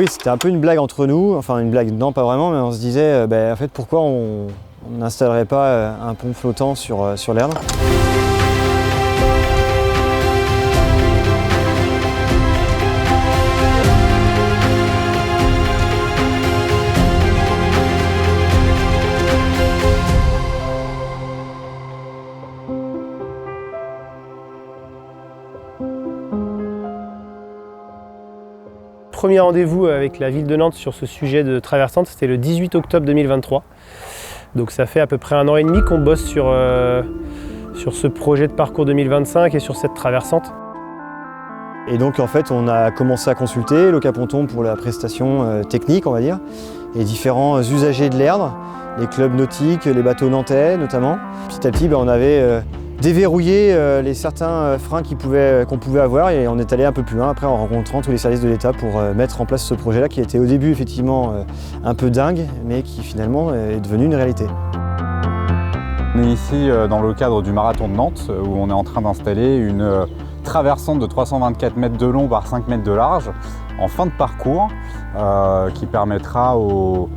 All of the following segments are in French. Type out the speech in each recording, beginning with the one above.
Oui, c'était un peu une blague entre nous, enfin une blague, non pas vraiment, mais on se disait en fait pourquoi on n'installerait pas un pont flottant sur l'Erdre. Premier rendez-vous avec la ville de Nantes sur ce sujet de traversante, c'était le 18 octobre 2023. Donc ça fait à peu près 1 an et demi qu'on bosse sur ce projet de parcours 2025 et sur cette traversante. Et donc en fait on a commencé à consulter l'Oka Ponton pour la prestation technique on va dire, et différents usagers de l'Erdre, les clubs nautiques, les bateaux nantais notamment. Petit à petit on avait déverrouiller les certains freins qu'on pouvait avoir et on est allé un peu plus loin après en rencontrant tous les services de l'État pour mettre en place ce projet-là qui était au début effectivement un peu dingue mais qui finalement est devenu une réalité. On est ici dans le cadre du marathon de Nantes où on est en train d'installer une traversante de 324 mètres de long par 5 mètres de large en fin de parcours qui permettra aux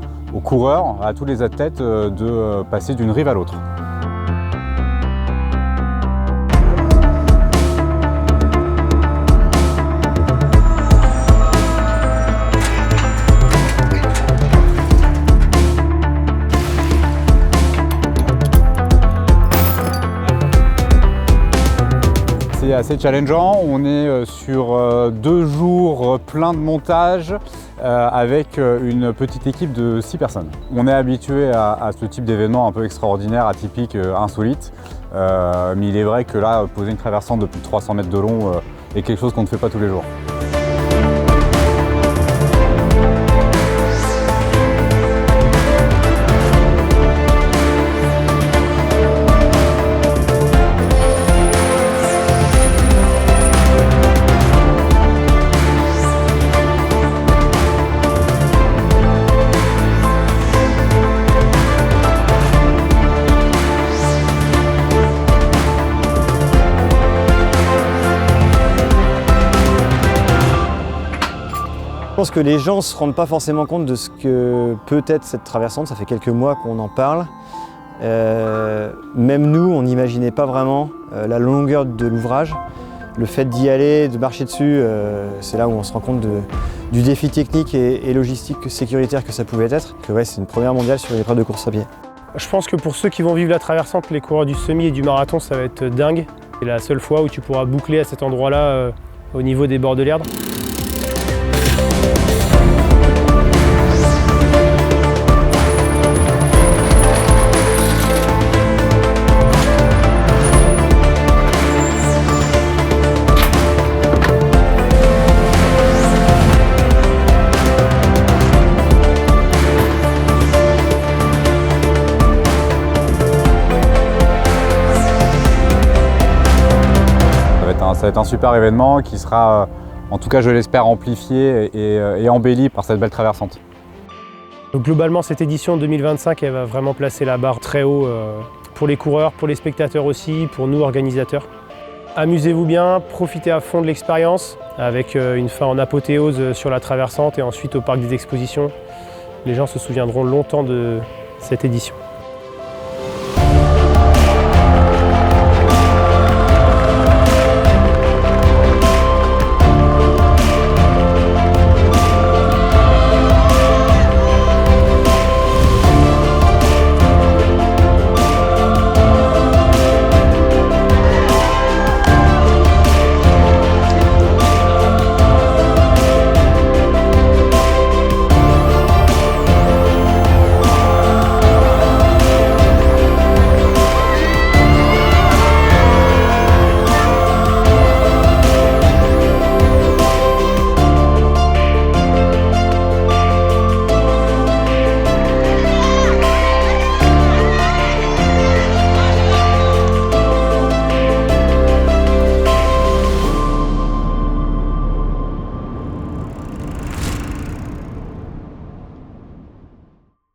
coureurs, à tous les athlètes de passer d'une rive à l'autre. C'est assez challengeant, on est sur 2 jours pleins de montage avec une petite équipe de 6 personnes. On est habitué à ce type d'événement un peu extraordinaire, atypique, insolite, mais il est vrai que là, poser une traversante de plus de 300 mètres de long est quelque chose qu'on ne fait pas tous les jours. Je pense que les gens ne se rendent pas forcément compte de ce que peut être cette traversante, ça fait quelques mois qu'on en parle. Même nous, on n'imaginait pas vraiment la longueur de l'ouvrage. Le fait d'y aller, de marcher dessus, c'est là où on se rend compte du défi technique et logistique, sécuritaire que ça pouvait être. C'est une première mondiale sur l'épreuve de course à pied. Je pense que pour ceux qui vont vivre la traversante, les coureurs du semi et du marathon, ça va être dingue. C'est la seule fois où tu pourras boucler à cet endroit-là au niveau des bords de l'Erdre. Ça va être un super événement qui sera, en tout cas je l'espère, amplifié et embelli par cette belle traversante. Donc globalement, cette édition 2025, elle va vraiment placer la barre très haut pour les coureurs, pour les spectateurs aussi, pour nous organisateurs. Amusez-vous bien, profitez à fond de l'expérience avec une fin en apothéose sur la traversante et ensuite au parc des expositions. Les gens se souviendront longtemps de cette édition.